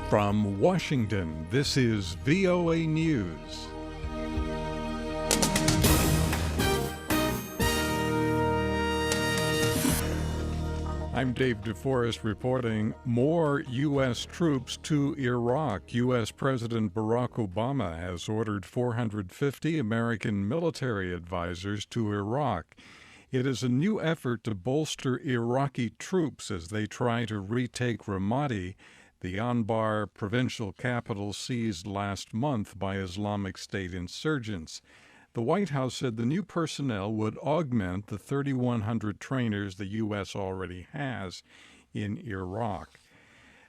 From Washington, this is VOA News. I'm Dave DeForrest reporting more U.S. troops to Iraq. U.S. President Barack Obama has ordered 450 American military advisors to Iraq. It is a new effort to bolster Iraqi troops as they try to retake Ramadi, the Anbar provincial capital seized last month by Islamic State insurgents. The White House said the new personnel would augment the 3,100 trainers the U.S. already has in Iraq.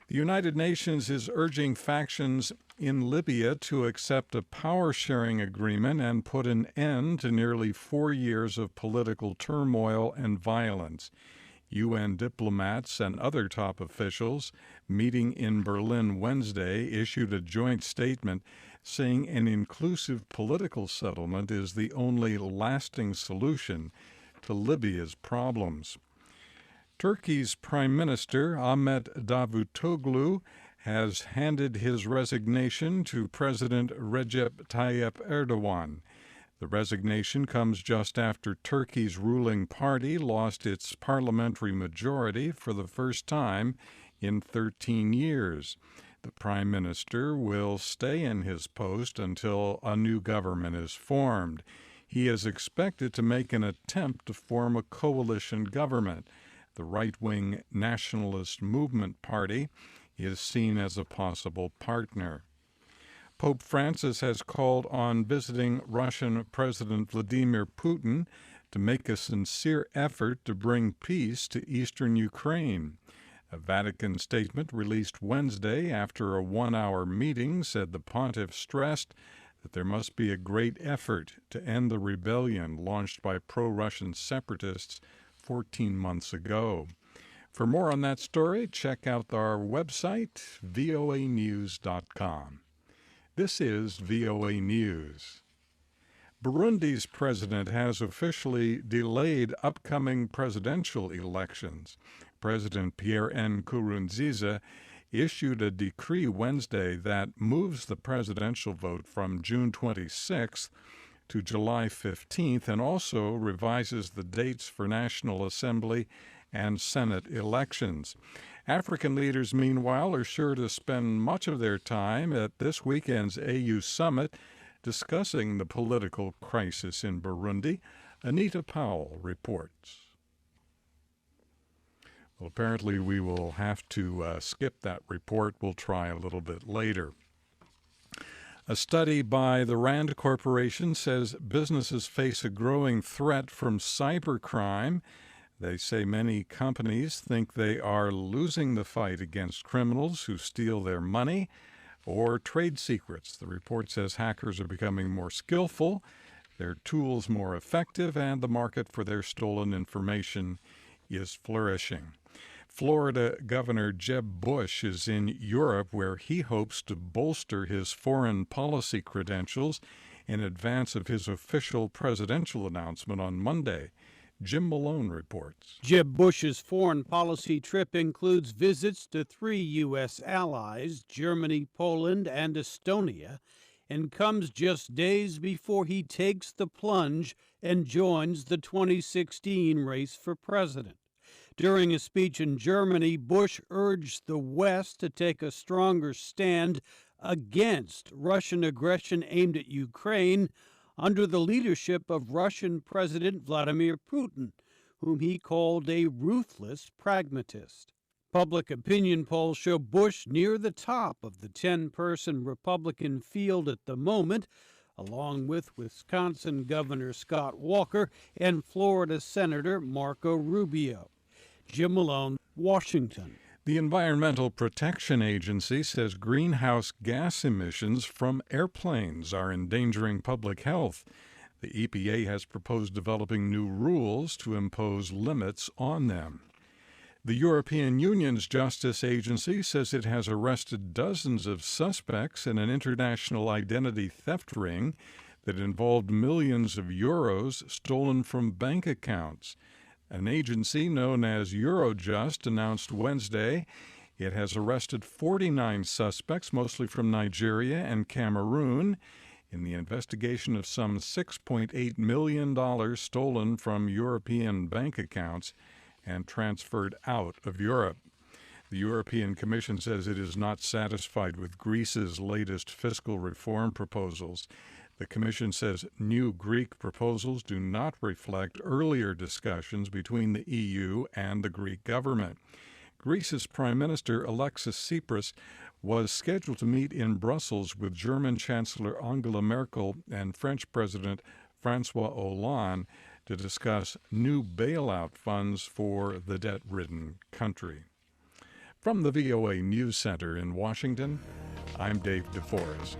The United Nations is urging factions in Libya to accept a power-sharing agreement and put an end to nearly 4 years of political turmoil and violence. UN diplomats and other top officials meeting in Berlin Wednesday issued a joint statement saying an inclusive political settlement is the only lasting solution to Libya's problems. Turkey's Prime Minister Ahmet Davutoglu has handed his resignation to President Recep Tayyip Erdogan. The resignation comes just after Turkey's ruling party lost its parliamentary majority for the first time in 13 years. The prime minister will stay in his post until a new government is formed. He is expected to make an attempt to form a coalition government. The right-wing Nationalist Movement Party is seen as a possible partner. Pope Francis has called on visiting Russian President Vladimir Putin to make a sincere effort to bring peace to eastern Ukraine. A Vatican statement released Wednesday after a one-hour meeting said the pontiff stressed that there must be a great effort to end the rebellion launched by pro-Russian separatists 14 months ago. For more on that story, check out our website, voanews.com. This is VOA News. Burundi's president has officially delayed upcoming presidential elections. President Pierre Nkurunziza issued a decree Wednesday that moves the presidential vote from June 26th to July 15th and also revises the dates for National Assembly and Senate elections. African leaders, meanwhile, are sure to spend much of their time at this weekend's AU summit discussing the political crisis in Burundi. Anita Powell reports. Well, apparently we will have to skip that report. We'll try a little bit later. A study by the Rand Corporation says businesses face a growing threat from cybercrime. They say many companies think they are losing the fight against criminals who steal their money or trade secrets. The report says hackers are becoming more skillful, their tools more effective, and the market for their stolen information is flourishing. Florida Governor Jeb Bush is in Europe, where he hopes to bolster his foreign policy credentials in advance of his official presidential announcement on Monday. Jim Malone reports. Jeb Bush's foreign policy trip includes visits to 3 U.S. allies, Germany, Poland, and Estonia, and comes just days before he takes the plunge and joins the 2016 race for president. During a speech in Germany, Bush urged the West to take a stronger stand against Russian aggression aimed at Ukraine under the leadership of Russian President Vladimir Putin, whom he called a ruthless pragmatist. Public opinion polls show Bush near the top of the 10-person Republican field at the moment, along with Wisconsin Governor Scott Walker and Florida Senator Marco Rubio. Jim Malone, Washington. The Environmental Protection Agency says greenhouse gas emissions from airplanes are endangering public health. The EPA has proposed developing new rules to impose limits on them. The European Union's Justice Agency says it has arrested dozens of suspects in an international identity theft ring that involved millions of euros stolen from bank accounts. An agency known as Eurojust announced Wednesday It has arrested 49 suspects, mostly from Nigeria and Cameroon, in the investigation of some $6.8 million stolen from European bank accounts and transferred out of Europe. The European Commission says it is not satisfied with Greece's latest fiscal reform proposals. The Commission says new Greek proposals do not reflect earlier discussions between the EU and the Greek government. Greece's Prime Minister Alexis Tsipras was scheduled to meet in Brussels with German Chancellor Angela Merkel and French President François Hollande to discuss new bailout funds for the debt-ridden country. From the VOA News Center in Washington, I'm Dave DeForrest.